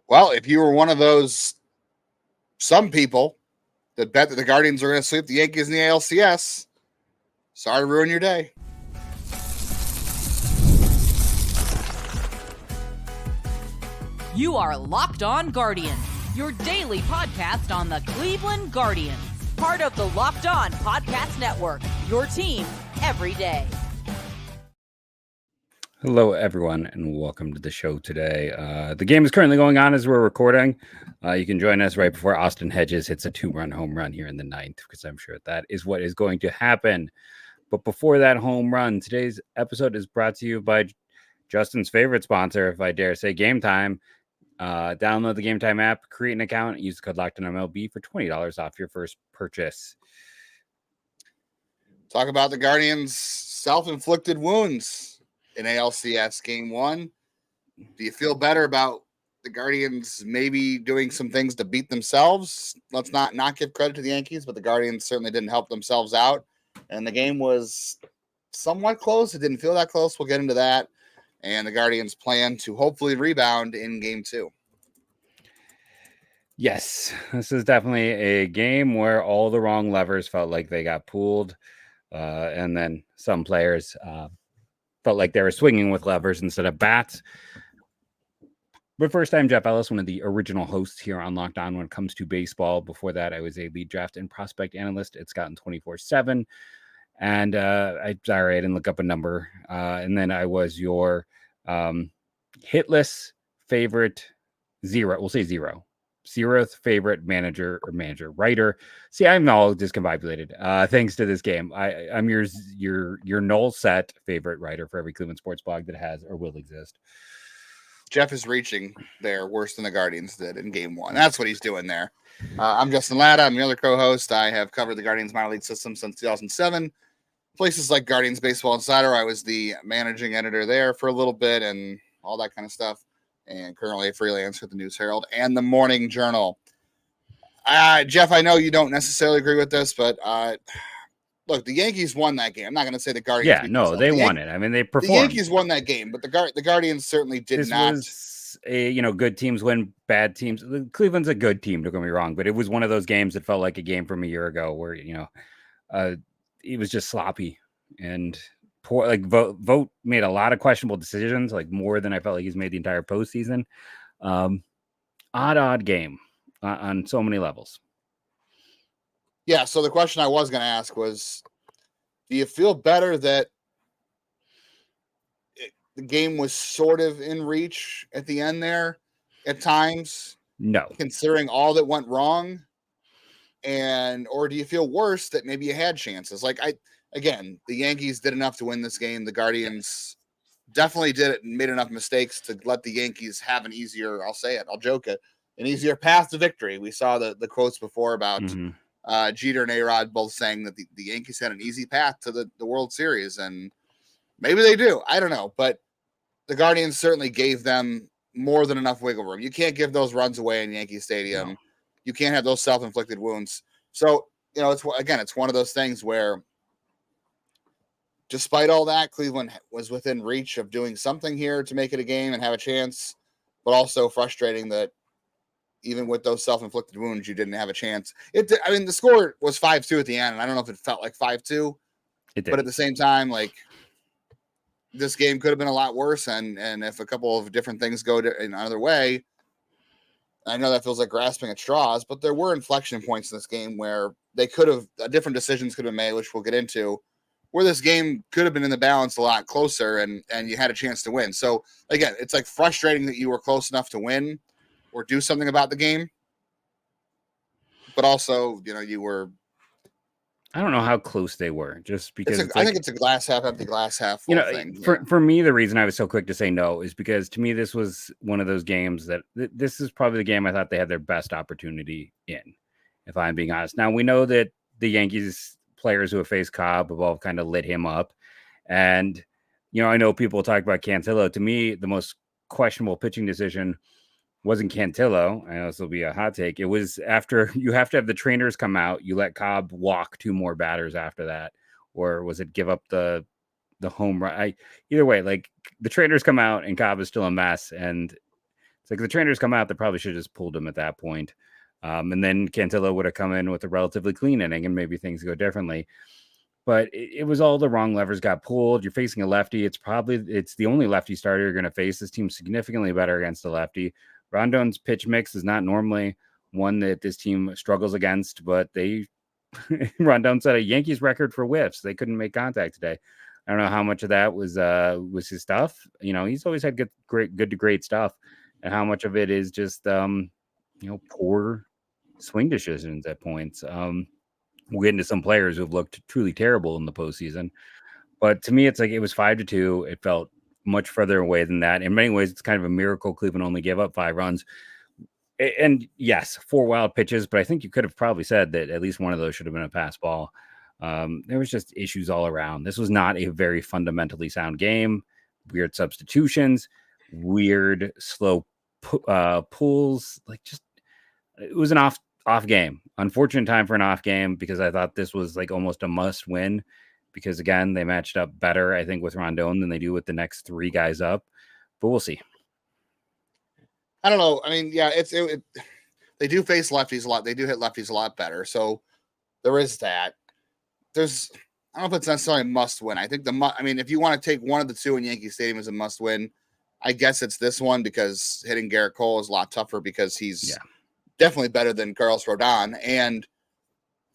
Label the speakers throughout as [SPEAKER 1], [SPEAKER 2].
[SPEAKER 1] Well, if you were one of those some people that bet that the Guardians are going to sweep the Yankees in the ALCS, sorry to ruin your day.
[SPEAKER 2] You are Locked On Guardians, your daily podcast on the Cleveland Guardians. Part of the Locked On Podcast Network, your team every day.
[SPEAKER 3] Hello, everyone, and welcome to the show today. The game is currently going on as we're recording. You can join us right before Austin Hedges hits a 2-run home run here in the ninth, because I'm sure that is what is going to happen. But before that home run, today's episode is brought to you by Justin's favorite sponsor, if I dare say, Game Time. Download the Game Time app, create an account, and use the code LOCKEDONMLB for $20 off your first purchase.
[SPEAKER 1] Talk about the Guardians' self-inflicted wounds in ALCS Game 1. Do you feel better about the Guardians maybe doing some things to beat themselves? Let's not give credit to the Yankees, but the Guardians certainly didn't help themselves out. And the game was somewhat close. It didn't feel that close. We'll get into that. And the Guardians plan to hopefully rebound in Game 2.
[SPEAKER 3] Yes, this is definitely a game where all the wrong levers felt like they got pulled. And then some players felt like they were swinging with levers instead of bats. But first time, Jeff Ellis, one of the original hosts here on Locked On when it comes to baseball. Before that, I was a lead draft and prospect analyst at Scouting 24/7. And I didn't look up a number. And then I was your hitless favorite zero. We'll say zero. Zeroth favorite manager writer. See, I'm all discombobulated. Thanks to this game. I'm your null set favorite writer for every Cleveland sports blog that has or will exist.
[SPEAKER 1] Jeff is reaching there worse than the Guardians did in Game 1. That's what he's doing there. I'm Justin Latta. I'm the other co-host. I have covered the Guardians minor league system since 2007. Places like Guardians Baseball Insider. I was the managing editor there for a little bit and all that kind of stuff. And currently a freelance with the News Herald and the Morning Journal. Jeff, I know you don't necessarily agree with this, but look, the Yankees won that game. I'm not going to say the Guardians.
[SPEAKER 3] Yeah, no, they won it. I mean, they performed.
[SPEAKER 1] The Yankees won that game, but the Guardians certainly did not.
[SPEAKER 3] Was good teams win, bad teams. Cleveland's a good team, don't get me wrong, but it was one of those games that felt like a game from a year ago where, it was just sloppy and poor. Like Vogt made a lot of questionable decisions, like more than I felt like he's made the entire postseason. Odd game on so many levels.
[SPEAKER 1] Yeah. So the question I was going to ask was, do you feel better that the game was sort of in reach at the end there at times?
[SPEAKER 3] No.
[SPEAKER 1] Considering all that went wrong? Or do you feel worse that maybe you had chances? Again, the Yankees did enough to win this game. The Guardians definitely did it and made enough mistakes to let the Yankees have an easier, I'll say it, I'll joke it, an easier path to victory. We saw the quotes before about Jeter and A-Rod both saying that the Yankees had an easy path to the World Series, and maybe they do. I don't know, but the Guardians certainly gave them more than enough wiggle room. You can't give those runs away in Yankee Stadium. No. You can't have those self-inflicted wounds. So, it's one of those things where despite all that, Cleveland was within reach of doing something here to make it a game and have a chance, but also frustrating that even with those self-inflicted wounds, you didn't have a chance. The score was 5-2 at the end, and I don't know if it felt like 5-2. It did. But at the same time, this game could have been a lot worse, and if a couple of different things go in another way, I know that feels like grasping at straws, but there were inflection points in this game where different decisions could have been made, which we'll get into, where this game could have been in the balance a lot closer and you had a chance to win. So again, it's frustrating that you were close enough to win or do something about the game, but also, you were.
[SPEAKER 3] I don't know how close they were, just because
[SPEAKER 1] I think it's a glass half empty, glass half full thing.
[SPEAKER 3] For me, the reason I was so quick to say no is because to me, this was one of those games that this is probably the game I thought they had their best opportunity in, if I'm being honest. Now, we know that the Yankees players who have faced Cobb have all kind of lit him up. And, I know people talk about Cantillo. To me, the most questionable pitching decision wasn't Cantillo. I know this will be a hot take. It was after you have to have the trainers come out. You let Cobb walk 2 more batters after that. Or was it give up the home run? Either way, the trainers come out and Cobb is still a mess. And It's like the trainers come out, they probably should have just pulled him at that point. And then Cantillo would have come in with a relatively clean inning and maybe things go differently. But it was all the wrong levers got pulled. You're facing a lefty. It's the only lefty starter you're going to face. This team's significantly better against a lefty. Rondon's pitch mix is not normally one that this team struggles against, but Rondon set a Yankees record for whiffs. They couldn't make contact today. I don't know how much of that was his stuff. He's always had good to great stuff, and how much of it is just poor swing decisions at points. We'll get into some players who have looked truly terrible in the postseason, but to me, it's like it was 5-2. It felt much further away than that. In many ways, it's kind of a miracle Cleveland only gave up 5 runs. And yes, 4 wild pitches, but I think you could have probably said that at least one of those should have been a pass ball. There was just issues all around. This was not a very fundamentally sound game. Weird substitutions, weird slow pulls. It was an off game. Unfortunate time for an off game, because I thought this was like almost a must win, because again, they matched up better, I think, with Rondon than they do with the next 3 guys up, but we'll see.
[SPEAKER 1] I don't know. I mean, yeah, they do face lefties a lot. They do hit lefties a lot better. So there is that. I don't know if it's necessarily a must win. I think if you want to take one of the 2 in Yankee Stadium as a must win, I guess it's this one, because hitting Garrett Cole is a lot tougher, because he's definitely better than Carlos Rodon, and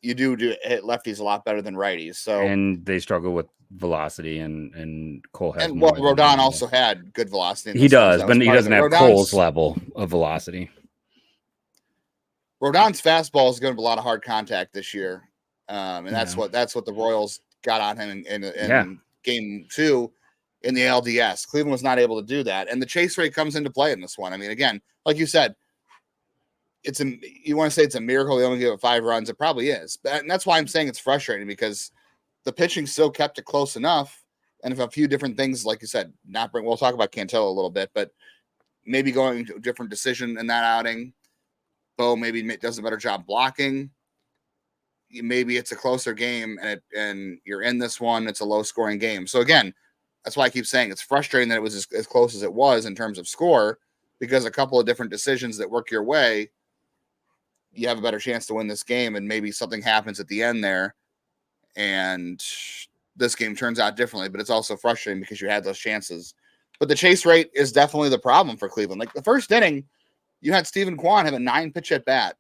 [SPEAKER 1] you do hit lefties a lot better than righties. So,
[SPEAKER 3] and they struggle with velocity, and Cole has.
[SPEAKER 1] And Rodon also had good velocity.
[SPEAKER 3] He does, but he doesn't have Cole's level of velocity.
[SPEAKER 1] Rodon's fastball is going to be a lot of hard contact this year, and that's what the Royals got on him in game 2 in the ALDS. Cleveland was not able to do that, and the chase rate comes into play in this one. I mean, again, like you said, you want to say it's a miracle they only gave it 5 runs. It probably is, and that's why I'm saying it's frustrating, because the pitching still kept it close enough. And if a few different things, like you said, we'll talk about Cantillo a little bit, but maybe going to a different decision in that outing. Bo maybe does a better job blocking. Maybe it's a closer game, and you're in this one. It's a low scoring game. So again, that's why I keep saying it's frustrating that it was as close as it was in terms of score, because a couple of different decisions that work your way, you have a better chance to win this game. And maybe something happens at the end there, and this game turns out differently, but it's also frustrating because you had those chances. But the chase rate is definitely the problem for Cleveland. Like the first inning, you had Stephen Kwan have a 9-pitch at bat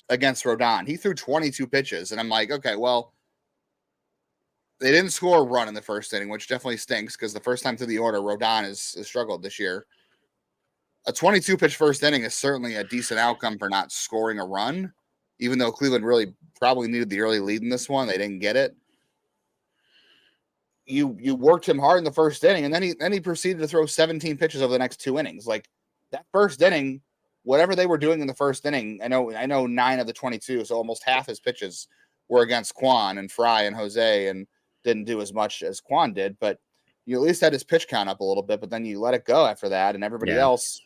[SPEAKER 1] against Rodon. He threw 22 pitches, and I'm like, okay, well, they didn't score a run in the first inning, which definitely stinks, because the first time through the order, Rodon has struggled this year. A 22-pitch first inning is certainly a decent outcome for not scoring a run, even though Cleveland really probably needed the early lead in this one. They didn't get it. You worked him hard in the first inning, and then he proceeded to throw 17 pitches over the next 2 innings. Like that first inning, whatever they were doing in the first inning, I know 9 of the 22, so almost half his pitches were against Kwan and Fry and Jose, and didn't do as much as Kwan did, but you at least had his pitch count up a little bit, but then you let it go after that, and everybody else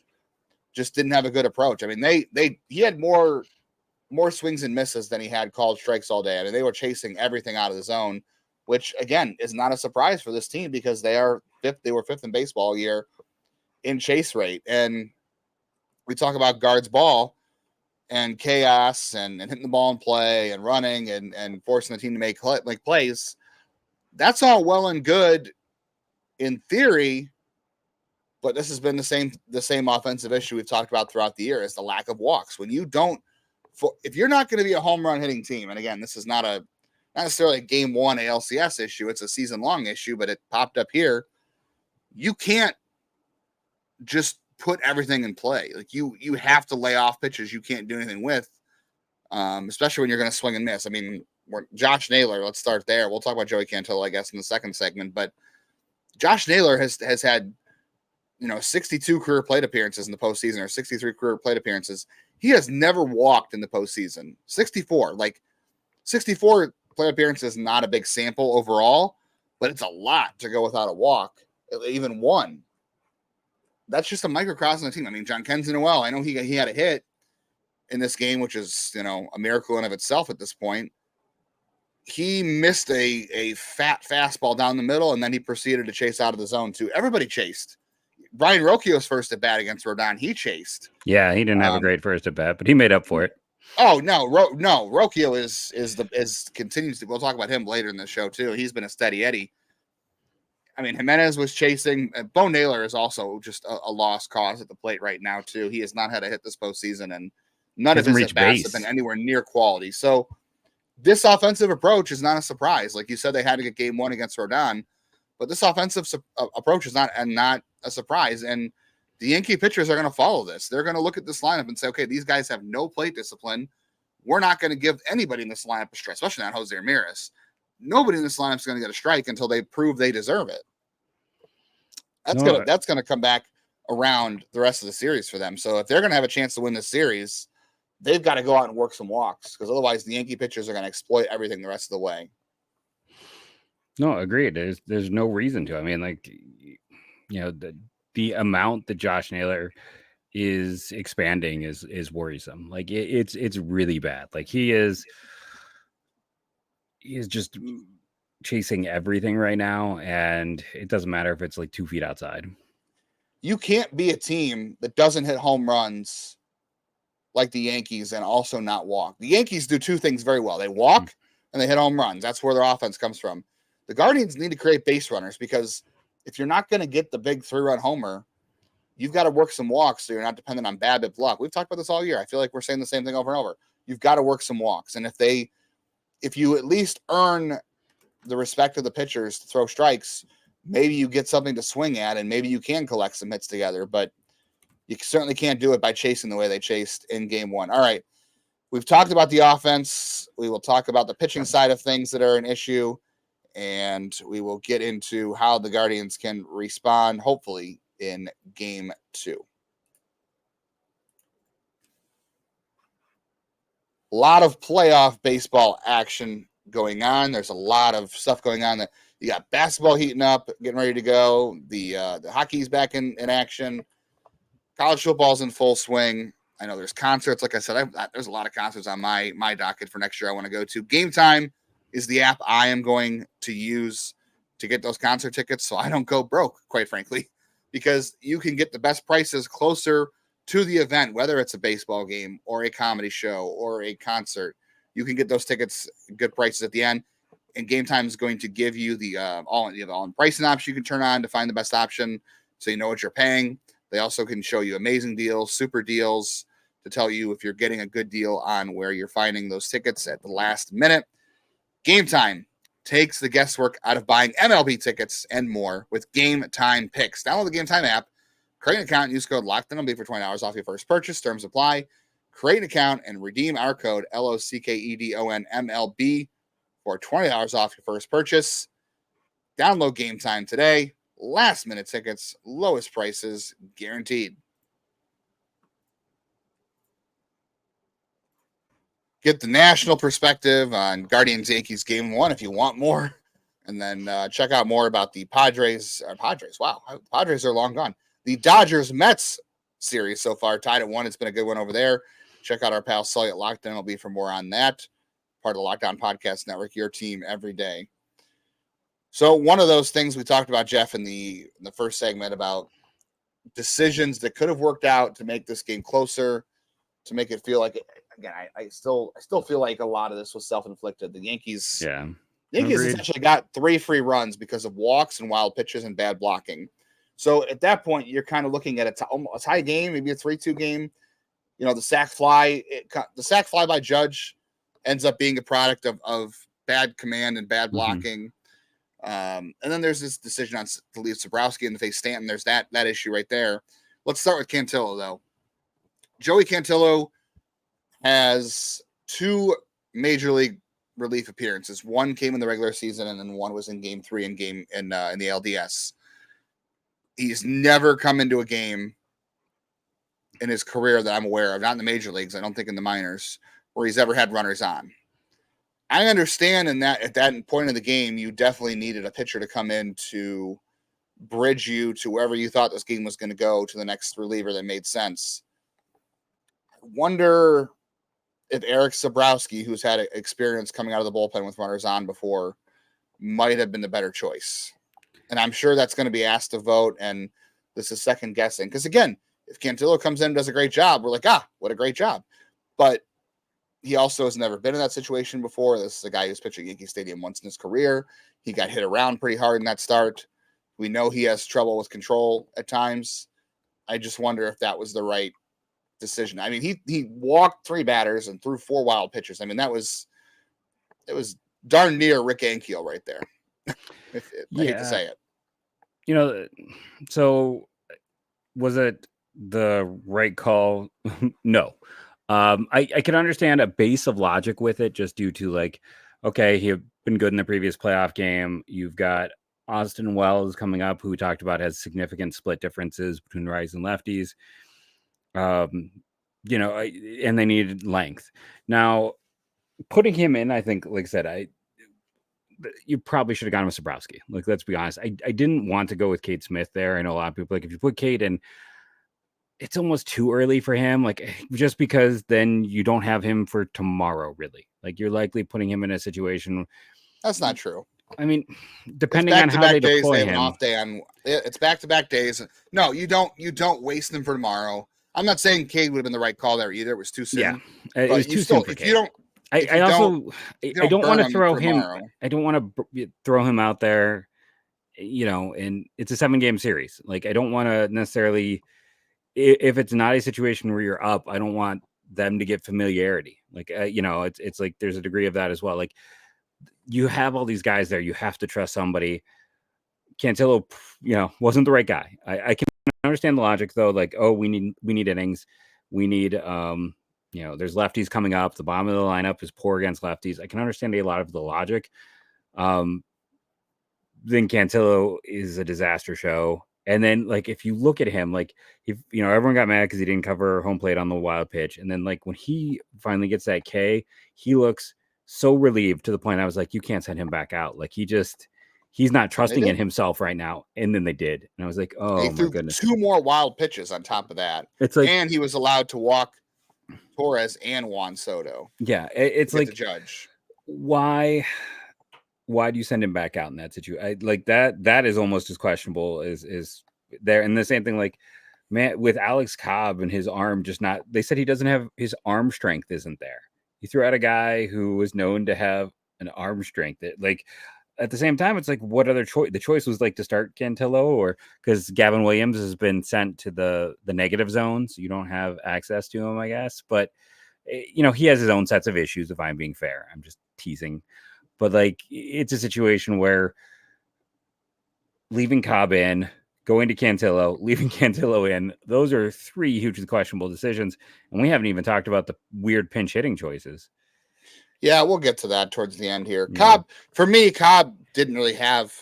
[SPEAKER 1] just didn't have a good approach. I mean, he had more swings and misses than he had called strikes all day. I mean, they were chasing everything out of the zone, which again is not a surprise for this team, because they were 5th in baseball all year in chase rate. And we talk about guards ball and chaos and hitting the ball in play and running and forcing the team to make plays. That's all well and good in theory, but this has been the same offensive issue we've talked about throughout the year, is the lack of walks. When you don't, if you're not going to be a home run hitting team, and again, this is not necessarily a game 1 ALCS issue, it's a season long issue, but it popped up here. You can't just put everything in play. Like you have to lay off pitches you can't do anything with, especially when you're going to swing and miss. I mean, Josh Naylor, let's start there. We'll talk about Joey Cantillo, I guess, in the second segment, but Josh Naylor has had 62 career plate appearances in the postseason, or 63 career plate appearances. He has never walked in the postseason. 64 plate appearances is not a big sample overall, but it's a lot to go without a walk, even one. That's just a microcosm of the team. I mean, John Kenzie Noel, I know he had a hit in this game, which is, a miracle in of itself at this point. He missed a fat fastball down the middle, and then he proceeded to chase out of the zone too. Everybody chased. Brayan Rocchio's first at bat against Rodon, he chased.
[SPEAKER 3] Yeah, he didn't have a great first at bat, but he made up for it.
[SPEAKER 1] Oh no, Rocchio is continues to. We'll talk about him later in the show too. He's been a steady Eddie. I mean, Jimenez was chasing. Bo Naylor is also just a lost cause at the plate right now too. He has not had a hit this postseason, and none of his at bats have been anywhere near quality. So this offensive approach is not a surprise. Like you said, they had to get game one against Rodon, but this offensive approach is not a surprise. And the Yankee pitchers are going to follow this. They're going to look at this lineup and say, okay, these guys have no plate discipline. We're not going to give anybody in this lineup a strike, especially not Jose Ramirez. Nobody in this lineup is going to get a strike until they prove they deserve it. That's going to come back around the rest of the series for them. So if they're going to have a chance to win this series, they've got to go out and work some walks, because otherwise the Yankee pitchers are going to exploit everything the rest of the way.
[SPEAKER 3] No, agreed. There's no reason to. I mean, like, you know, the amount that Josh Naylor is expanding is worrisome. Like it's really bad. Like he is just chasing everything right now, and it doesn't matter if it's like 2 feet outside.
[SPEAKER 1] You can't be a team that doesn't hit home runs like the Yankees and also not walk. The Yankees do two things very well. They walk and they hit home runs. That's where their offense comes from. The Guardians need to create base runners, because if you're not going to get the big 3-run homer, you've got to work some walks so you're not dependent on BABIP luck. We've talked about this all year. I feel like we're saying the same thing over and over. You've got to work some walks. And if you at least earn the respect of the pitchers to throw strikes, maybe you get something to swing at, and maybe you can collect some hits together. But you certainly can't do it by chasing the way they chased in game one. All right. We've talked about the offense. We will talk about the pitching side of things that are an issue, and we will get into how the Guardians can respond, hopefully, in game two. A lot of playoff baseball action going on. There's a lot of stuff going on. That you got basketball heating up, getting ready to go. The hockey's back in action. College football's in full swing. I know there's concerts. Like I said, there's a lot of concerts on my docket for next year I want to go to. Game Time is the app I am going to use to get those concert tickets so I don't go broke, quite frankly, because you can get the best prices closer to the event, whether it's a baseball game or a comedy show or a concert. You can get those tickets, good prices at the end. And Game Time is going to give you the all-in pricing option you can turn on to find the best option so you know what you're paying. They also can show you amazing deals, super deals, to tell you if you're getting a good deal on where you're finding those tickets at the last minute. Game Time takes the guesswork out of buying MLB tickets and more with Game Time picks. Download the Game Time app, create an account, and use code LOCKEDONMLB for $20 off your first purchase. Terms apply. Create an account and redeem our code LOCKEDONMLB for $20 off your first purchase. Download Game Time today. Last minute tickets, lowest prices guaranteed. Get the national perspective on Guardians-Yankees Game 1 if you want more. And then check out more about the Padres. Wow, Padres are long gone. The Dodgers-Mets series so far, tied at 1. It's been a good one over there. Check out our pal Sully at Lockdown. It'll be for more on that. Part of the Lockdown Podcast Network, your team every day. So one of those things we talked about, Jeff, in the first segment, about decisions that could have worked out to make this game closer, to make it feel like, again, I still feel like a lot of this was self-inflicted. The Yankees essentially got 3 free runs because of walks and wild pitches and bad blocking. So at that point, you're kind of looking at a tie game, maybe a 3-2 game. You know, the sac fly by Judge ends up being a product of bad command and bad blocking. And then there's this decision to leave Sobrowski and to face Stanton. There's that issue right there. Let's start with Cantillo, though. Joey Cantillo has 2 major league relief appearances. One came in the regular season, and then one was in Game 3 in the LDS. He's never come into a game in his career that I'm aware of, not in the major leagues, I don't think in the minors, where he's ever had runners on. I understand at that point of the game, you definitely needed a pitcher to come in to bridge you to wherever you thought this game was going to go, to the next reliever that made sense. I wonder if Eric Sobrowski, who's had experience coming out of the bullpen with runners on before, might have been the better choice. And I'm sure that's going to be asked to vote, and this is second guessing. Because again, if Cantillo comes in and does a great job, we're like, what a great job. But he also has never been in that situation before. This is a guy who's pitched at Yankee Stadium once in his career. He got hit around pretty hard in that start. We know he has trouble with control at times. I just wonder if that was the right decision. I mean, he walked 3 batters and threw 4 wild pitches. I mean, it was darn near Rick Ankiel right there. I hate to say it.
[SPEAKER 3] So was it the right call? No. I can understand a base of logic with it just due to like, okay, he had been good in the previous playoff game. You've got Austin Wells coming up, who we talked about has significant split differences between righties and lefties. And they needed length. Now, putting him in, I think, like I said, you probably should have gone with Sobrowski. Like, let's be honest. I didn't want to go with Cade Smith there. I know a lot of people like if you put Cade in, it's almost too early for him. Like, just because then you don't have him for tomorrow, really. Like, you're likely putting him in a situation.
[SPEAKER 1] That's not true.
[SPEAKER 3] I mean, depending on how they deploy him.
[SPEAKER 1] Off day on it's back-to-back days. No, you don't waste them for tomorrow. I'm not saying Cade would have been the right call there either. It was too soon.
[SPEAKER 3] Yeah, it was too soon for Cade. I don't want to throw him. I don't want to throw him out there. And it's a 7-game series. Like, I don't want to necessarily. If it's not a situation where you're up, I don't want them to get familiarity. Like, it's like there's a degree of that as well. Like, you have all these guys there. You have to trust somebody. Cantillo, wasn't the right guy. I can understand the logic though. Like, we need innings. We need, there's lefties coming up. The bottom of the lineup is poor against lefties. I can understand a lot of the logic. Then Cantillo is a disaster show. And then, like, if you look at him, like, everyone got mad because he didn't cover home plate on the wild pitch. And then, like, when he finally gets that K, he looks so relieved to the point I was like, you can't send him back out. Like, he's not trusting in himself right now. And then they did. And I was like, oh, my goodness.
[SPEAKER 1] 2 more wild pitches on top of that.
[SPEAKER 3] It's like,
[SPEAKER 1] and he was allowed to walk Torres and Juan Soto.
[SPEAKER 3] Yeah. It's like,
[SPEAKER 1] the judge.
[SPEAKER 3] Why do you send him back out in that situation? Like that is almost as questionable as there. And the same thing, like, man, with Alex Cobb and his arm they said he doesn't have, his arm strength isn't there. He threw out a guy who was known to have an arm strength that, like, at the same time, it's like, what other choice? The choice was like to start Cantillo, or because Gavin Williams has been sent to the negative zone, so you don't have access to him, I guess. But he has his own sets of issues, if I'm being fair. I'm just teasing. But, like, it's a situation where leaving Cobb in, going to Cantillo, leaving Cantillo in, those are 3 hugely questionable decisions. And we haven't even talked about the weird pinch hitting choices.
[SPEAKER 1] Yeah, we'll get to that towards the end here. Yeah. Cobb didn't really have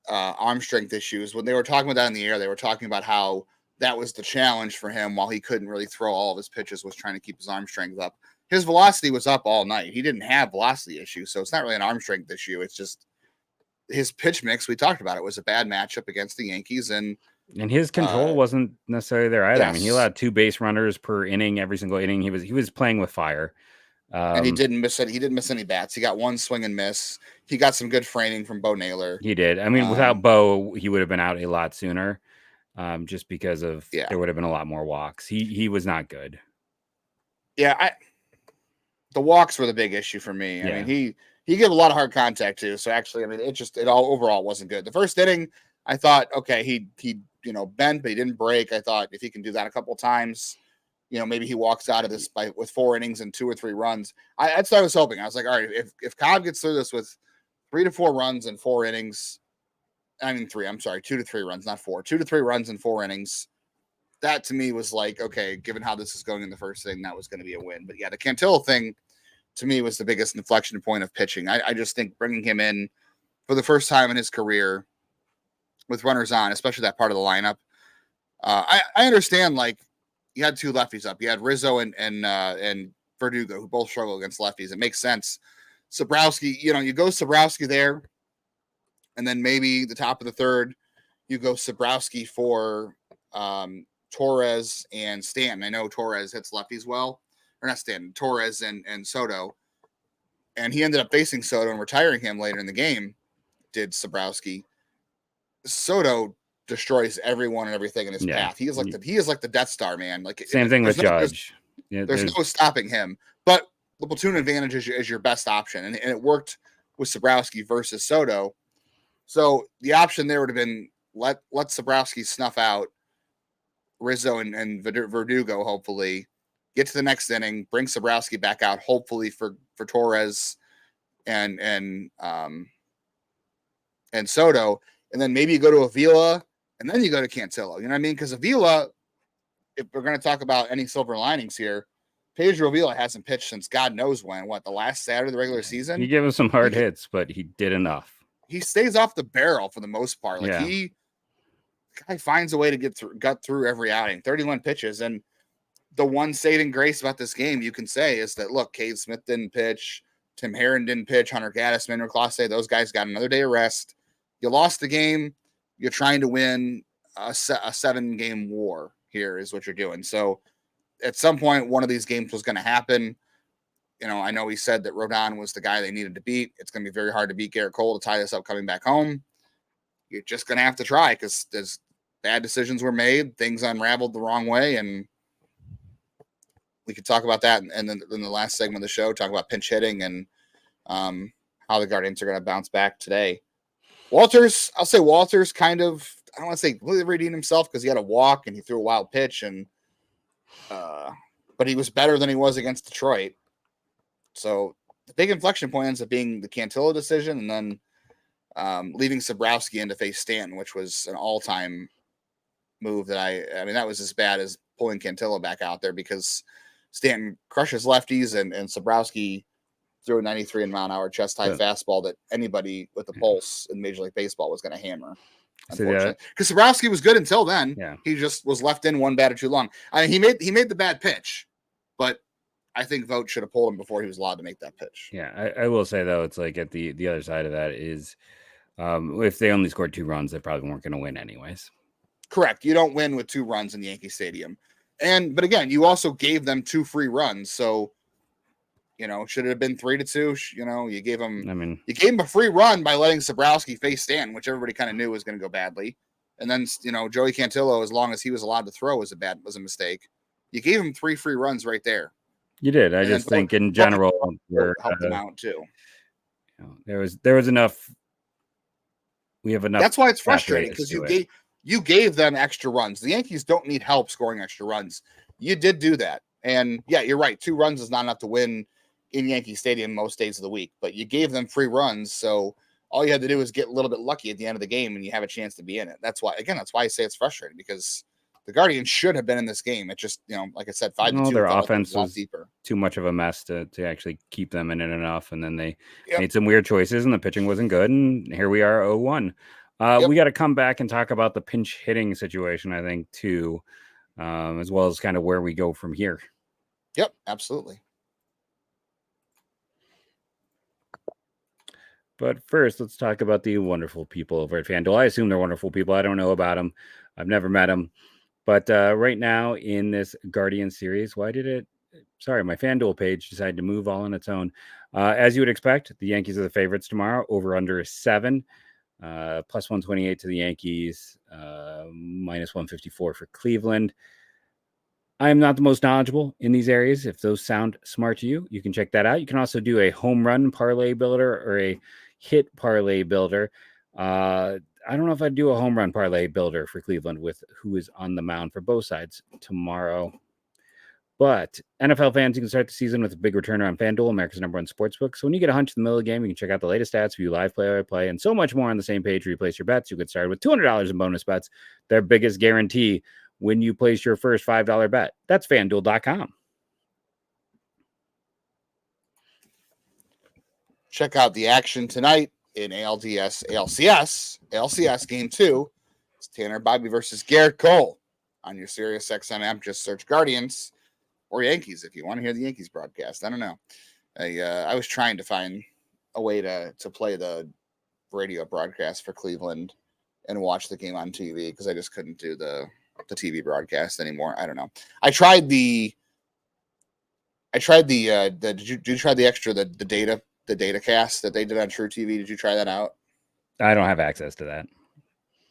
[SPEAKER 1] arm strength issues. When they were talking about that in the air, they were talking about how that was the challenge for him while he couldn't really throw all of his pitches, was trying to keep his arm strength up. His velocity was up all night. He didn't have velocity issues, so it's not really an arm strength issue. It's just his pitch mix. We talked about it was a bad matchup against the Yankees, and
[SPEAKER 3] his control wasn't necessarily there either. Yes. I mean, he allowed 2 base runners per inning, every single inning. He was playing with fire,
[SPEAKER 1] and he didn't miss it. He didn't miss any bats. He got 1 swing and miss. He got some good framing from Bo Naylor.
[SPEAKER 3] He did. I mean, without Bo, he would have been out a lot sooner, just because of there would have been a lot more walks. He was not good.
[SPEAKER 1] Yeah, the walks were the big issue for me. I mean, he gave a lot of hard contact too. So actually, I mean, it all overall wasn't good. The first inning, I thought, okay, he bent, but he didn't break. I thought if he can do that a couple of times, maybe he walks out of this with 4 innings and 2 or 3 runs. That's what I was hoping. I was like, all right, if Cobb gets through this with 3 to 4 runs in 4 innings, 2 to 3 runs, not 4, 2 to 3 runs in 4 innings. That to me was like, okay, given how this is going in the first inning, that was going to be a win. But yeah, the Cantillo thing to me was the biggest inflection point of pitching. I just think bringing him in for the first time in his career with runners on, especially that part of the lineup. I understand, like, you had 2 lefties up. You had Rizzo and Verdugo, who both struggle against lefties. It makes sense. Sobrowski, you go Sobrowski there, and then maybe the top of the 3rd, you go Sobrowski for Torres and Stanton. I know Torres hits lefties well. Or not Stanton, Torres and Soto. And he ended up facing Soto and retiring him later in the game, did Sobrowski. Soto destroys everyone and everything in his path. He is like the Death Star, man. Like
[SPEAKER 3] same thing with Judge.
[SPEAKER 1] There's no stopping him. But the platoon advantage is your best option, and it worked with Sabrowski versus Soto. So the option there would have been let Sabrowski snuff out Rizzo and Verdugo, hopefully, get to the next inning, bring Sabrowski back out, hopefully for Torres and Soto, and then maybe you go to Avila, and then you go to Cantillo. You know what I mean? Because Avila, if we're going to talk about any silver linings here, Pedro Avila hasn't pitched since God knows when. What, the last Saturday of the regular season?
[SPEAKER 3] He gave us some hard hits, but he did enough.
[SPEAKER 1] He stays off the barrel for the most part. Like the guy finds a way to gut through every outing. 31 pitches, and the one saving grace about this game you can say is that look, Cade Smith didn't pitch, Tim Herron didn't pitch, Hunter Gaddis, Manuel Clase, those guys got another day of rest. You lost the game. You're trying to win a 7-game war here is what you're doing. So at some point, one of these games was going to happen. You know, I know he said that Rodon was the guy they needed to beat. It's going to be very hard to beat Garrett Cole to tie this up coming back home. You're just going to have to try because there's bad decisions were made. Things unraveled the wrong way. And we could talk about that. And then in the last segment of the show, talk about pinch hitting and how the Guardians are going to bounce back today. Walters, I'll say Walters kind of, I don't want to say completely redeemed himself because he had a walk and he threw a wild pitch, and but he was better than he was against Detroit. So the big inflection point ends up being the Cantillo decision, and then leaving Sabrowski in to face Stanton, which was an all-time move that I mean, that was as bad as pulling Cantillo back out there because Stanton crushes lefties and Sabrowski threw a 93-mile-an-hour chest-high fastball that anybody with a pulse in Major League Baseball was going to hammer. Unfortunately, because Sabrowski was good until then. Yeah. He just was left in one batter too long. I mean, he made the bad pitch, but I think Vogt should have pulled him before he was allowed to make that pitch.
[SPEAKER 3] Yeah, I will say though, it's like at the other side of that is, if they only scored 2 runs, they probably weren't going to win anyways.
[SPEAKER 1] Correct. You don't win with 2 runs in Yankee Stadium, but again, you also gave them 2 free runs, so. You know, should it have been 3-2? You know, you gave him a free run by letting Sabrowski face Stanton, which everybody kind of knew was going to go badly. And then, you know, Joey Cantillo, as long as he was allowed to throw, was a mistake. You gave him 3 free runs right there.
[SPEAKER 3] You did. I just think in general,
[SPEAKER 1] helped them out too.
[SPEAKER 3] You know, there was enough. We have enough.
[SPEAKER 1] That's why it's frustrating because you gave them extra runs. The Yankees don't need help scoring extra runs. You did do that, and yeah, you're right. 2 runs is not enough to win in Yankee Stadium most days of the week, but you gave them free runs, so all you had to do was get a little bit lucky at the end of the game and you have a chance to be in it. That's why I say it's frustrating because the Guardians should have been in this game. It just, you know, like I said, 5-2.
[SPEAKER 3] Their offense was deeper. Too much of a mess to actually keep them in it enough, and then they made some weird choices and the pitching wasn't good, and here we are 0-1. We got to come back and talk about the pinch hitting situation, I think, too, as well as kind of where we go from here.
[SPEAKER 1] Yep, absolutely.
[SPEAKER 3] But first, let's talk about the wonderful people over at FanDuel. I assume they're wonderful people. I don't know about them. I've never met them. But right now in this Guardian series, my FanDuel page decided to move all on its own. As you would expect, the Yankees are the favorites tomorrow. Over under is 7. Plus 128 to the Yankees. Minus 154 for Cleveland. I am not the most knowledgeable in these areas. If those sound smart to you, you can check that out. You can also do a home run parlay builder or a hit parlay builder. I don't know if I'd do a home run parlay builder for Cleveland with who is on the mound for both sides tomorrow. But NFL fans, you can start the season with a big returner on FanDuel, America's #1 sportsbook. So when you get a hunch in the middle of the game, you can check out the latest stats, view live play, and so much more on the same page. Replace your bets. You get started with $200 in bonus bets, their biggest guarantee when you place your first $5 bet. That's FanDuel.com.
[SPEAKER 1] Check out the action tonight in ALCS Game 2. It's Tanner Bobby versus Garrett Cole on your Sirius XM app. Just search Guardians or Yankees if you want to hear the Yankees broadcast. I don't know. I was trying to find a way to play the radio broadcast for Cleveland and watch the game on TV because I just couldn't do the TV broadcast anymore. I don't know. Did you try the data cast that they did on True TV? Did you try that out?
[SPEAKER 3] I don't have access to that.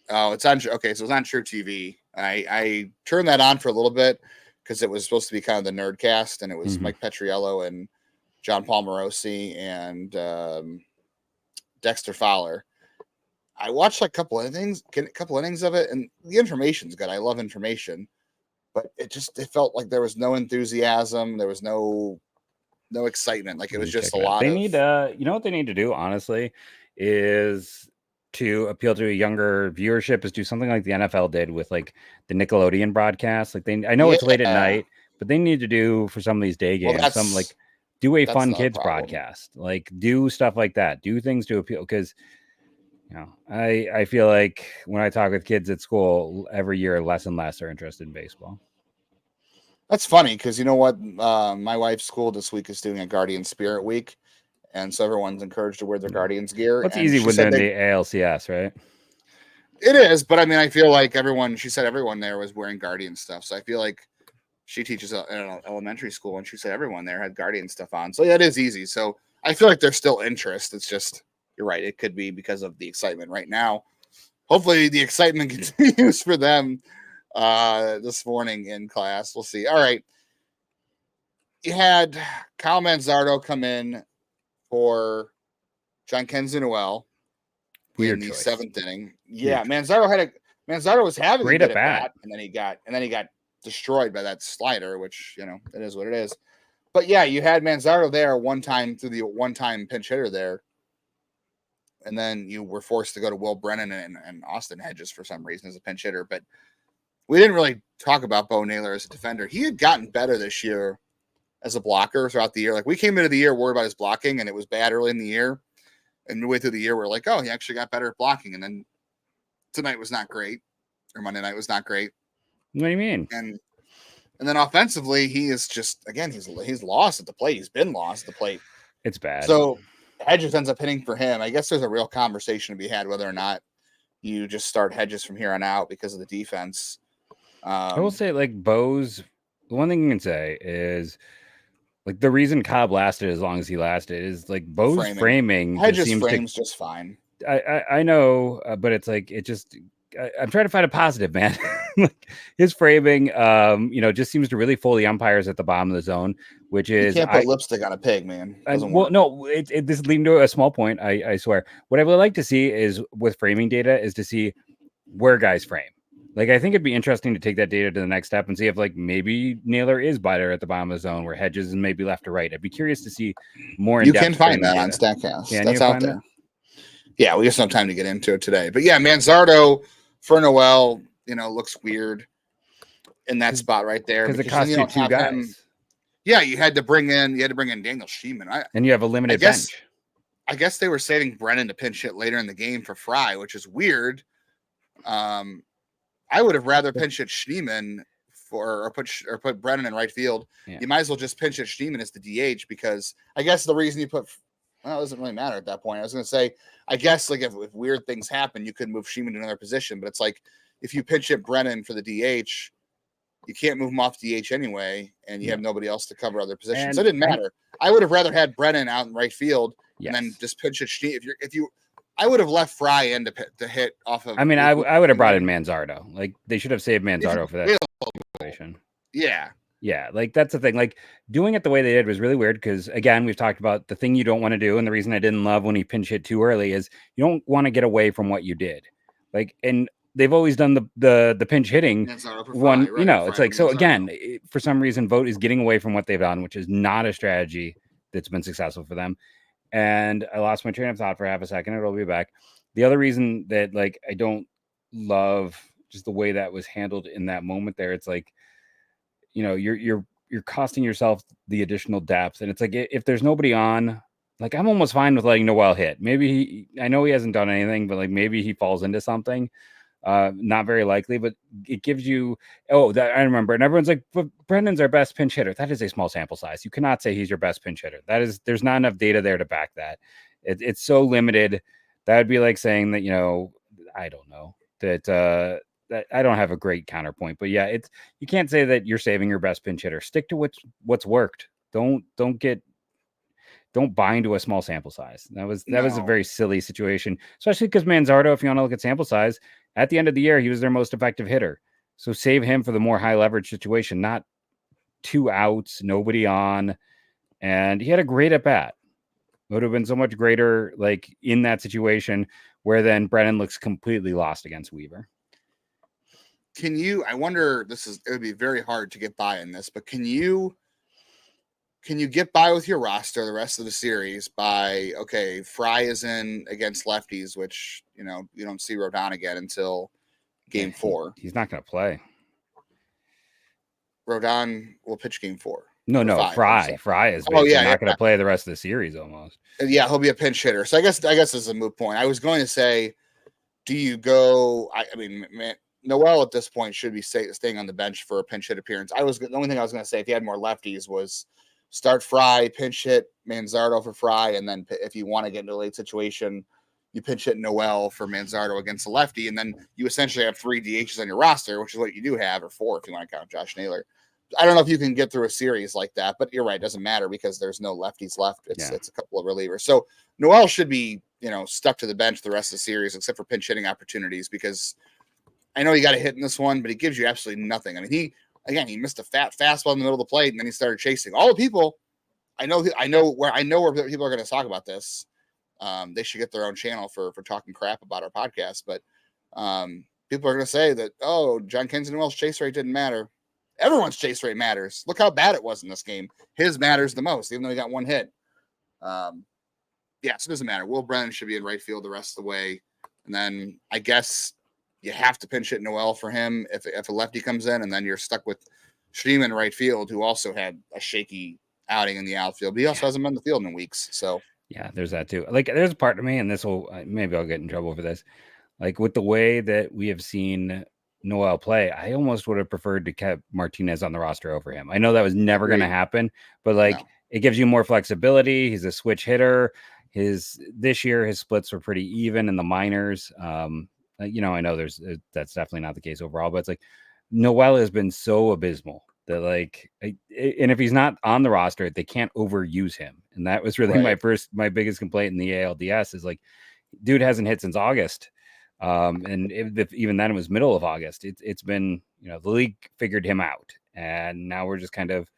[SPEAKER 1] Oh, it's on. Okay, so it's on True TV. I turned that on for a little bit because it was supposed to be kind of the Nerdcast, and it was Mike Petriello and John Palmarosi and Dexter Fowler. I watched like a couple innings of it, and the information's good. I love information, but it felt like there was no enthusiasm. There was no excitement. Like it was just a lot.
[SPEAKER 3] They need you know what they need to do, honestly, is to appeal to a younger viewership is do something like the NFL did with like the Nickelodeon broadcast. Like I know it's late at night, but they need to do for some of these day games, some like do a fun kids broadcast, like do stuff like that, do things to appeal. Because I feel like when I talk with kids at school every year, less and less are interested in baseball.
[SPEAKER 1] That's funny because you know what, my wife's school this week is doing a Guardian Spirit Week. And so everyone's encouraged to wear their Guardians gear.
[SPEAKER 3] It's easy when they're in the ALCS, right?
[SPEAKER 1] It is, but I mean, I feel like she said everyone there was wearing Guardian stuff. So I feel like she teaches at an elementary school, and she said everyone there had Guardian stuff on. So yeah, it is easy. So I feel like there's still interest. It's just, you're right. It could be because of the excitement right now. Hopefully the excitement continues for them this morning in class. We'll see. All right. You had Kyle Manzardo come in for Jhonkensy Noel in the seventh inning. Yeah, Manzardo was having
[SPEAKER 3] great
[SPEAKER 1] a
[SPEAKER 3] at bat,
[SPEAKER 1] and then he got destroyed by that slider, which it is what it is. But yeah, you had Manzardo there one time through the one-time pinch hitter there, and then you were forced to go to Will Brennan and Austin Hedges for some reason as a pinch hitter. But we didn't really talk about Bo Naylor as a defender. He had gotten better this year as a blocker throughout the year. Like we came into the year worried about his blocking, and it was bad early in the year. And midway through the year, we're like, oh, he actually got better at blocking. And then tonight was not great, or Monday night was not great.
[SPEAKER 3] What do you mean?
[SPEAKER 1] And then offensively, he is just, again, he's lost at the plate. He's been lost at the plate.
[SPEAKER 3] It's bad.
[SPEAKER 1] So Hedges ends up hitting for him. I guess there's a real conversation to be had whether or not you just start Hedges from here on out because of the defense.
[SPEAKER 3] I will say, like, the one thing you can say is, like, the reason Cobb lasted as long as he lasted is like Bo's framing
[SPEAKER 1] Hedges frames just fine.
[SPEAKER 3] I know, but it's like I'm trying to find a positive, man. Like his framing, just seems to really fool the umpires at the bottom of the zone, which is
[SPEAKER 1] you can't put lipstick on a pig, man.
[SPEAKER 3] This is leading to a small point. I swear. What I would like to see is with framing data is to see where guys frame. Like, I think it'd be interesting to take that data to the next step and see if, like, maybe Naylor is better at the bottom of the zone where Hedges is maybe left to right. I'd be curious to see more in depth.
[SPEAKER 1] You can find that on StatCast. That's out there. Yeah, we just don't have time to get into it today. But yeah, Manzardo for Noel, looks weird in that spot right there.
[SPEAKER 3] Because it cost you two guys.
[SPEAKER 1] Yeah, you had to bring in Daniel Sheeman.
[SPEAKER 3] And you have a limited bench.
[SPEAKER 1] I guess they were saving Brennan to pinch hit later in the game for Fry, which is weird. I would have rather pinch hit Schneeman or put Brennan in right field. Yeah. You might as well just pinch hit Schneeman as the DH, because I guess the reason you it doesn't really matter at that point. I was going to say, I guess like if weird things happen, you could move Schneeman to another position, but it's like if you pinch hit Brennan for the DH, you can't move him off DH anyway, and you have nobody else to cover other positions. So it didn't matter. I would have rather had Brennan out in right field and then just pinch hit Schneeman. I would have left Fry in to hit off of.
[SPEAKER 3] I mean, I would have brought in Manzardo. Like, they should have saved Manzardo for that situation.
[SPEAKER 1] Yeah.
[SPEAKER 3] Yeah. Like, that's the thing. Like, doing it the way they did was really weird because, again, we've talked about the thing you don't want to do. And the reason I didn't love when he pinch hit too early is you don't want to get away from what you did. Like, and they've always done the pinch hitting one, it's like, so again, for some reason, Vogt is getting away from what they've done, which is not a strategy that's been successful for them. And I lost my train of thought for half a second. It'll be back. The other reason that, like, I don't love just the way that was handled in that moment there, it's like, you're costing yourself the additional depth. And it's like, if there's nobody on, like, I'm almost fine with letting Noel hit. Maybe I know he hasn't done anything, but like maybe he falls into something. Not very likely, but it gives you, that I remember. And everyone's like, but Brendan's our best pinch hitter. That is a small sample size. You cannot say he's your best pinch hitter. There's not enough data there to back that. It's so limited. That would be like saying that, I don't know, that I don't have a great counterpoint, but yeah, you can't say that you're saving your best pinch hitter. Stick to what's worked. Don't buy into a small sample size. That was a very silly situation, especially because Manzardo, if you want to look at sample size, At the end of the year, he was their most effective hitter. So save him for the more high leverage situation, not 2 outs, nobody on. And he had a great at bat. It would have been so much greater, like in that situation where then Brennan looks completely lost against Weaver.
[SPEAKER 1] I wonder, it would be very hard to get by in this, but can you get by with your roster the rest of the series by, okay, Fry is in against lefties, which, you don't see Rodon again until game 4.
[SPEAKER 3] He's not going to play.
[SPEAKER 1] Rodon will pitch game 4.
[SPEAKER 3] No,
[SPEAKER 1] 5,
[SPEAKER 3] Fry is
[SPEAKER 1] not
[SPEAKER 3] going to play the rest of the series almost.
[SPEAKER 1] Yeah, he'll be a pinch hitter. So I guess this is a moot point. I was going to say, do you go? I mean, man, Noel at this point should be staying on the bench for a pinch hit appearance. The only thing I was going to say, if he had more lefties, was start Fry, pinch hit Manzardo for Fry, and then if you want to get into a late situation, you pinch hit Noel for Manzardo against the lefty, and then you essentially have 3 DHs on your roster, which is what you do have, or 4 if you want to count Josh Naylor. I don't know if you can get through a series like that, but you're right. It doesn't matter because there's no lefties left. It's a couple of relievers. So Noel should be, stuck to the bench the rest of the series, except for pinch hitting opportunities, because I know he got a hit in this one, but he gives you absolutely nothing. I mean, he missed a fat fastball in the middle of the plate, and then he started chasing. All the people, I know where people are going to talk about this. They should get their own channel for talking crap about our podcast, but people are going to say that, oh, John Kensington Noel's chase rate didn't matter. Everyone's chase rate matters. Look how bad it was in this game. His matters the most, even though he got 1 hit. So it doesn't matter. Will Brennan should be in right field the rest of the way. And then I guess you have to pinch hit Noel for him if a lefty comes in, and then you're stuck with Stream in right field, who also had a shaky outing in the outfield, but he also hasn't been in the field in weeks. So
[SPEAKER 3] yeah, there's that too. Like, there's a part of me, and maybe I'll get in trouble for this. Like, with the way that we have seen Noel play, I almost would have preferred to keep Martinez on the roster over him. I know that was never going to happen, but it gives you more flexibility. He's a switch hitter. This year his splits were pretty even in the minors. I know that's definitely not the case overall, but it's like Noel has been so abysmal that and if he's not on the roster, they can't overuse him. And that was really my biggest complaint in the ALDS is like, dude hasn't hit since August. And if even then it was middle of August, it's been, the league figured him out, and now we're just kind of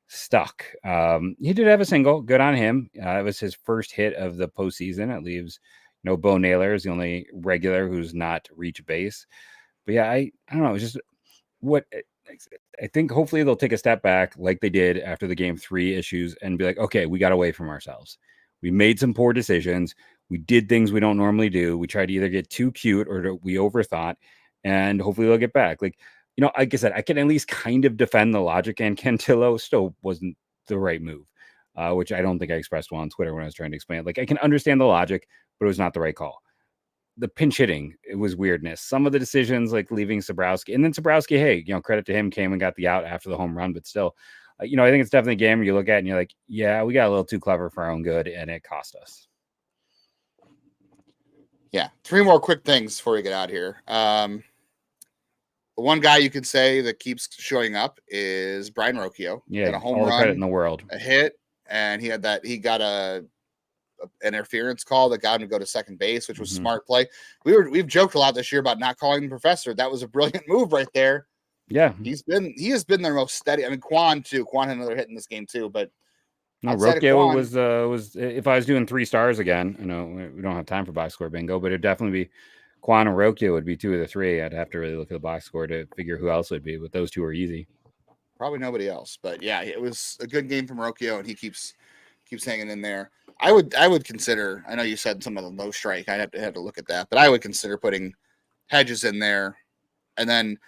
[SPEAKER 3] stuck. He did have a single, good on him. It was his first hit of the postseason. It leaves, Bo Naylor is the only regular who's not reached base. But yeah, I don't know. It's just what I think. Hopefully they'll take a step back like they did after the game 3 issues and be like, okay, we got away from ourselves. We made some poor decisions. We did things we don't normally do. We tried to either get too cute or we overthought, and hopefully they'll get back. Like I said, I can at least kind of defend the logic, and Cantillo still wasn't the right move, which I don't think I expressed well on Twitter when I was trying to explain it. Like, I can understand the logic, but it was not the right call. The pinch hitting, it was weirdness. Some of the decisions, like leaving Sobrowski, and then Sobrowski, hey, credit to him, came and got the out after the home run, but still, I think it's definitely a game where you look at it and you're like, yeah, we got a little too clever for our own good, and it cost us.
[SPEAKER 1] Yeah. 3 more quick things before we get out here. The one guy you could say that keeps showing up is Brayan Rocchio.
[SPEAKER 3] Yeah,
[SPEAKER 1] got a home
[SPEAKER 3] all the
[SPEAKER 1] run
[SPEAKER 3] credit in the world,
[SPEAKER 1] a hit, and he got an interference call that got him to go to second base, which was smart play. We've joked a lot this year about not calling the professor. That was a brilliant move right there.
[SPEAKER 3] Yeah,
[SPEAKER 1] he has been their most steady. I mean, Quan too. Quan had another hit in this game too, but
[SPEAKER 3] no, Rocchio was if I was doing 3 stars again, we don't have time for box score bingo, but it'd definitely be Quan and Rocchio would be 2 of the 3. I'd have to really look at the box score to figure who else would be, but those 2 are easy.
[SPEAKER 1] Probably nobody else, but yeah, it was a good game from Rocchio, and he keeps hanging in there. I would consider. I know you said some of the low strike. I have to look at that, but I would consider putting Hedges in there, and then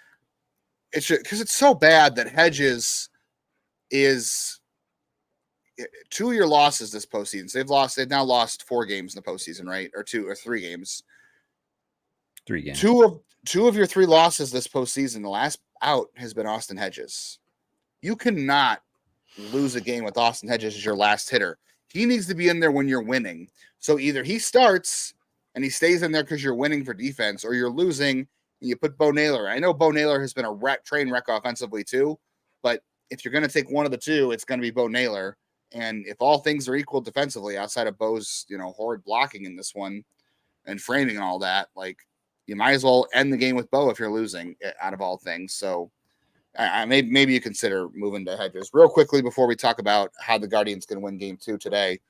[SPEAKER 1] because it's so bad that Hedges is 2 of your losses this postseason. So they've now lost 4 games in the postseason, right? Or 2 or 3 games.
[SPEAKER 3] 3 games.
[SPEAKER 1] 2 of your 3 losses this postseason. The last out has been Austin Hedges. You cannot lose a game with Austin Hedges as your last hitter. He needs to be in there when you're winning. So either he starts and he stays in there because you're winning for defense, or you're losing and you put Bo Naylor. I know Bo Naylor has been a train wreck offensively too, but if you're going to take one of the 2, it's going to be Bo Naylor. And if all things are equal defensively, outside of Bo's, horrid blocking in this one and framing and all that, like, you might as well end the game with Bo if you're losing out of all things. So maybe you consider moving to Hedges. Real quickly before we talk about how the Guardians can win game 2 today,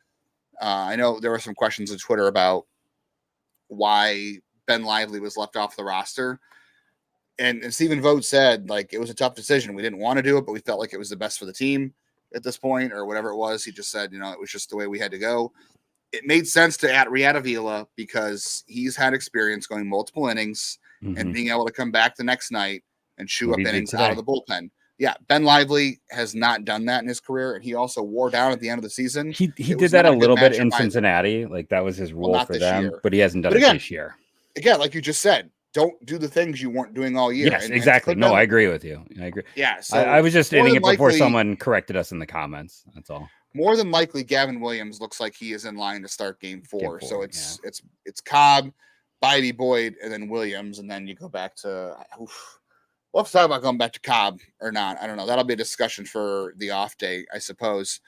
[SPEAKER 1] I know there were some questions on Twitter about why Ben Lively was left off the roster. And Stephen Vogt said, like, it was a tough decision. We didn't want to do it, but we felt like it was the best for the team at this point, or whatever it was. He just said, it was just the way we had to go. It made sense to add Avila because he's had experience going multiple innings and being able to come back the next night and chew up innings out of the bullpen. Yeah, Ben Lively has not done that in his career, and he also wore down at the end of the season.
[SPEAKER 3] He did that a little bit in Cincinnati. Like, that was his role for them,
[SPEAKER 1] year.
[SPEAKER 3] But he hasn't done it this year.
[SPEAKER 1] Again, like you just said, don't do the things you weren't doing all year.
[SPEAKER 3] Yes, exactly. No, I agree with you. I agree.
[SPEAKER 1] Yeah, so
[SPEAKER 3] I was just stating it before someone corrected us in the comments. That's all.
[SPEAKER 1] More than likely, Gavin Williams looks like he is in line to start game 4. So it's Cobb, Bidey, Boyd, and then Williams, and then you go back to. We'll have to talk about going back to Cobb or not. I don't know. That'll be a discussion for the off day, I suppose.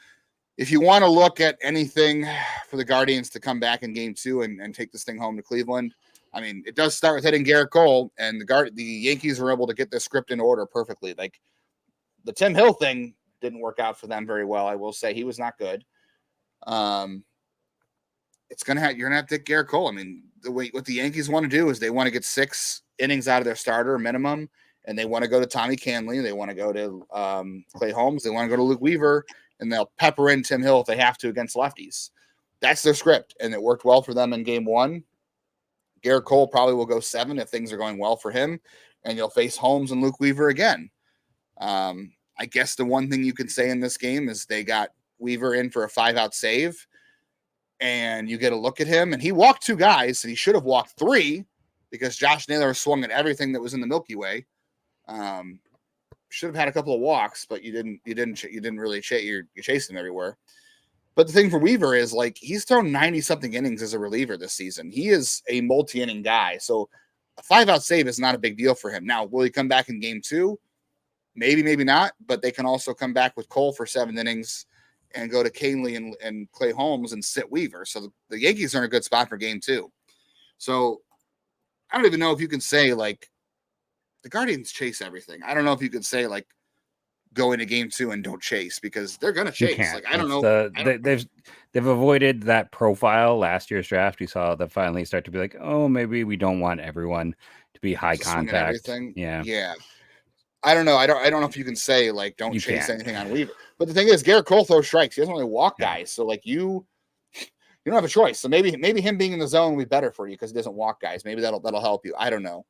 [SPEAKER 1] If you want to look at anything for the Guardians to come back in game 2 and take this thing home to Cleveland, I mean, it does start with hitting Garrett Cole, and the Yankees were able to get the script in order perfectly. Like, the Tim Hill thing didn't work out for them very well. I will say he was not good. You're gonna have to hit Garrett Cole. I mean, what the Yankees want to do is they want to get 6 innings out of their starter minimum, and they want to go to Tommy Canley. They want to go to Clay Holmes. They want to go to Luke Weaver, and they'll pepper in Tim Hill if they have to against lefties. That's their script, and it worked well for them in game 1. Garrett Cole probably will go 7 if things are going well for him, and you'll face Holmes and Luke Weaver again. I guess the one thing you can say in this game is they got Weaver in for a 5-out save, and you get a look at him, and he walked 2 guys, and he should have walked 3 because Josh Naylor swung at everything that was in the Milky Way. Should have had a couple of walks, but you didn't really chase. You chased him everywhere. But the thing for Weaver is, like, he's thrown 90-something innings as a reliever this season. He is a multi-inning guy. So a 5-out save is not a big deal for him. Now, will he come back in game 2? Maybe, maybe not. But they can also come back with Cole for 7 innings and go to Canley and Clay Holmes and sit Weaver. So the Yankees are in a good spot for game 2. So I don't even know if you can say, like, the Guardians chase everything. I don't know if you could say, like, go into game 2 and don't chase, because they're going to chase. Like, I don't know.
[SPEAKER 3] They've avoided that profile last year's draft. You saw that finally start to be like, oh, maybe we don't want everyone to be high contact. Yeah.
[SPEAKER 1] I don't know. I don't know if you can say, like, don't chase anything on Weaver. But the thing is, Garrett Cole throws strikes. He doesn't really walk guys. So, like, you don't have a choice. So maybe him being in the zone will be better for you because he doesn't walk guys. Maybe that'll help you. I don't know.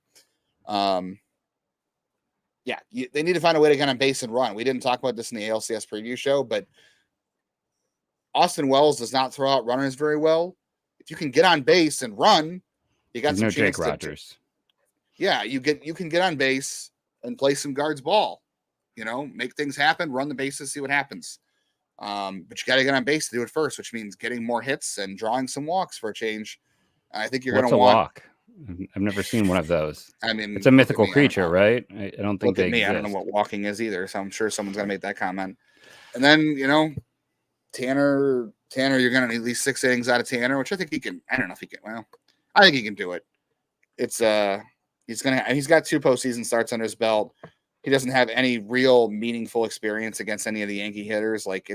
[SPEAKER 1] They need to find a way to get on base and run. We didn't talk about this in the ALCS preview show, but Austin Wells does not throw out runners very well. If you can get on base and run, you got some chance.
[SPEAKER 3] Jake Rogers.
[SPEAKER 1] You can get on base and play some guards ball. Make things happen, run the bases, see what happens. But you got to get on base to do it first, which means getting more hits and drawing some walks for a change. I think you're going to want.
[SPEAKER 3] Walk? I've never seen one of those.
[SPEAKER 1] I mean,
[SPEAKER 3] it's a mythical creature, right? I don't think they exist.
[SPEAKER 1] I don't know what walking is either, so I'm sure someone's going to make that comment. And then, Tanner, you're going to need at least 6 innings out of Tanner, which I think he can. I don't know if he can. Well, I think he can do it. It's he's got 2 postseason starts under his belt. He doesn't have any real meaningful experience against any of the Yankee hitters. Like,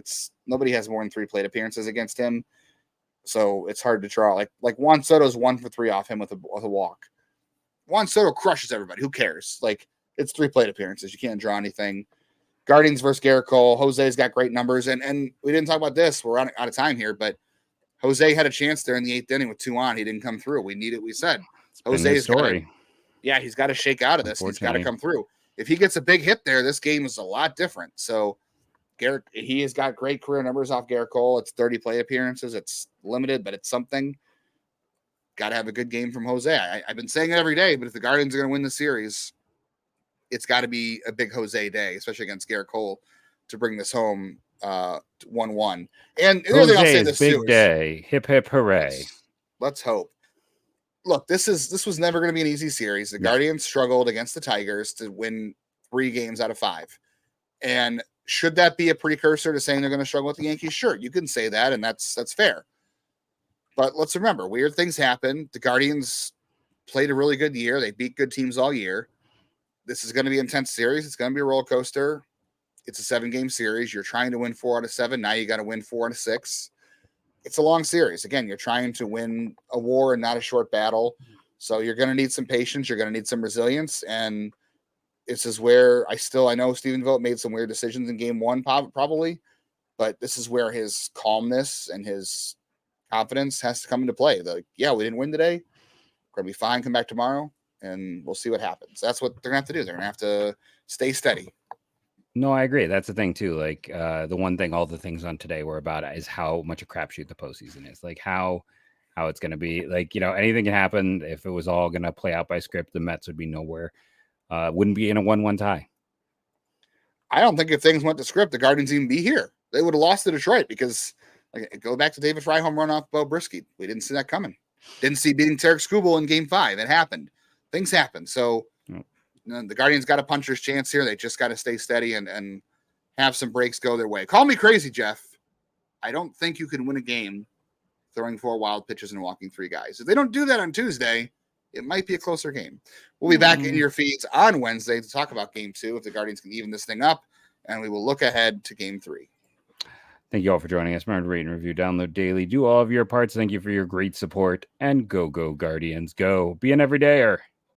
[SPEAKER 1] nobody has more than 3 plate appearances against him. So it's hard to draw. Like Juan Soto's 1 for 3 off him with a walk. Juan Soto crushes everybody. Who cares? Like, it's 3 plate appearances. You can't draw anything. Guardians versus Garrett Cole. Jose's got great numbers. And we didn't talk about this. We're out of time here, but Jose had a chance there in the 8th inning with 2 on. He didn't come through. We said Jose's story. He's got to shake out of this. He's got to come through. If he gets a big hit there, this game is a lot different. So Garrett, he has got great career numbers off Garrett Cole. It's 30 play appearances. It's limited, but it's something. Got to have a good game from Jose. I've been saying it every day, but if the Guardians are going to win the series, it's got to be a big Jose day, especially against Garrett Cole, to bring this home 1-1. And the other thing I'll say this
[SPEAKER 3] big
[SPEAKER 1] too
[SPEAKER 3] day. Hip, hip, hooray.
[SPEAKER 1] Let's hope. Look, this was never going to be an easy series. The Guardians struggled against the Tigers to win 3 games out of 5. And should that be a precursor to saying they're going to struggle with the Yankees? Sure, you can say that, and that's fair. But let's remember, weird things happen. The Guardians played a really good year. They beat good teams all year. This is going to be an intense series. It's going to be a roller coaster. It's a 7-game series. You're trying to win 4 out of 7. Now you got to win 4 out of 6. It's a long series. Again, you're trying to win a war and not a short battle. So you're going to need some patience. You're going to need some resilience. And this is where I know Stephen Vogt made some weird decisions in game 1, probably, but this is where his calmness and his confidence has to come into play. We didn't win today. We're going to be fine. Come back tomorrow and we'll see what happens. That's what they're going to have to do. They're going to have to stay steady.
[SPEAKER 3] No, I agree. That's the thing too. Like the one thing all the things on today were about is how much a crapshoot the postseason is. Like how it's going to be. Like, anything can happen. If it was all going to play out by script, the Mets would be nowhere. Wouldn't be in a 1-1 tie.
[SPEAKER 1] I don't think if things went to script, the Guardians even be here. They would have lost to Detroit because, go back to David Fry home run off Bo Brisky. We didn't see that coming. Didn't see beating Tarek Skubal in game 5. It happened. Things happen. So the Guardians got a puncher's chance here. They just got to stay steady and have some breaks go their way. Call me crazy, Jeff. I don't think you can win a game throwing 4 wild pitches and walking 3 guys. If they don't do that on Tuesday, it might be a closer game. We'll be back in your feeds on Wednesday to talk about game 2 if the Guardians can even this thing up, and we will look ahead to game 3.
[SPEAKER 3] Thank you all for joining us. Remember to rate and review, download daily, do all of your parts. Thank you for your great support, and go Guardians, go. Be an everydayer.